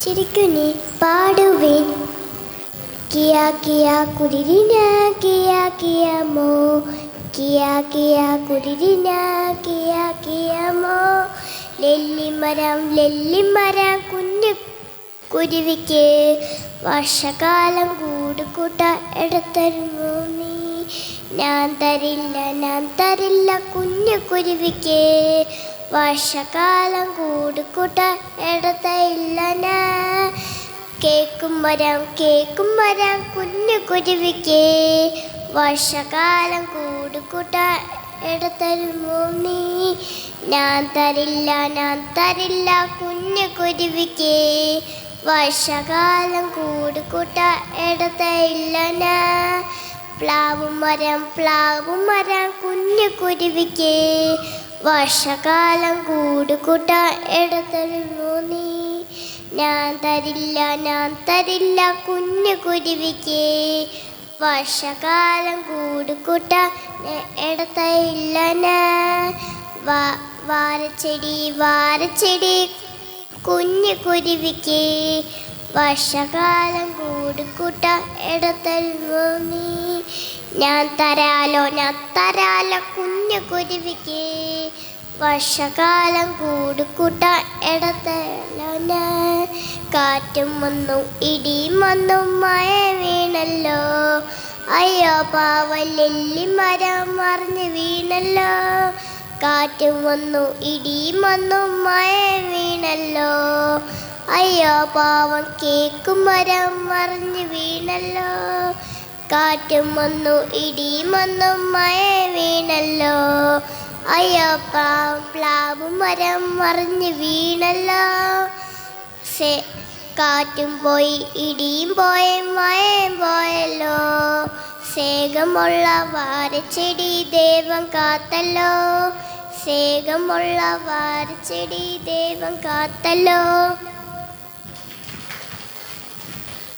ചിരിക്കുനി പാടുവേൻ കിയാ കിയാ കുരിരിന കിയാ കിയാമോ കിയാ കിയാ കുരിരിന കിയാ കിയാമോ ലെല്ലിമരം കുഞ്ഞു കുരുവിക്ക് വർഷകാലം കൂടുകൂട്ട എടുത്തരുമോ നീ ഞാൻ തരില്ല കുഞ്ഞു കുരുവിക്ക് വർഷകാലം കൂടുകൂട്ട എടുത്തില്ല ഞാൻ കേക്കും മരം കുഞ്ഞു കുരുവിക്ക് വർഷകാലം കൂടുകൂട്ട എടുത്തരുമോ നീ ഞാൻ തരില്ല കുഞ്ഞു കുരുവിക്ക് വർഷകാലം കൂടുകൂട്ട എടുത്തില്ല ഞാൻ പ്ലാവും മരം കുഞ്ഞു കുരുവിക്ക് വർഷകാലം കൂടുകൂട്ട എടുത്തരുമോ നീ ഞാൻ തരില്ല കുഞ്ഞു കുരുവിക്ക് വർഷകാലം കൂടുകൂട്ട എടുത്തില്ല ഞാൻ വാരച്ചെടി കുഞ്ഞു കുരുവിക്ക് വർഷകാലം കൂടുകൂട്ട എടുത്തരുമോ നീ ഞാൻ തരാലോ കുഞ്ഞു കുരുവിക്ക് വർഷകാലം കൂടുകൂട്ട എടുത്തല്ല കാറ്റും വന്നു ഇടിയും വന്നു മഴ വീണല്ലോ അയ്യോ പാവല്ലെല്ലിമരം മറിഞ്ഞ് വീണല്ലോ കാറ്റും വന്നു ഇടിയും വന്നു മഴ വീണല്ലോ അയ്യോ പാവം കേക്കും മരം മറിഞ്ഞ് വീണല്ലോ കാറ്റും വന്നു ഇടിയും വന്നു മഴ വീണല്ലോ അയ്യോ പ്ലാവും മരം മറിഞ്ഞ് വീണല്ലോ കാറ്റും പോയി ഇടിയും പോയി മഴയും പോയല്ലോ സ്നേഹമുള്ള വാരച്ചെടി ദൈവം കാത്തല്ലോ സ്നേഹമുള്ള വാരച്ചെടി ദൈവം കാത്തല്ലോ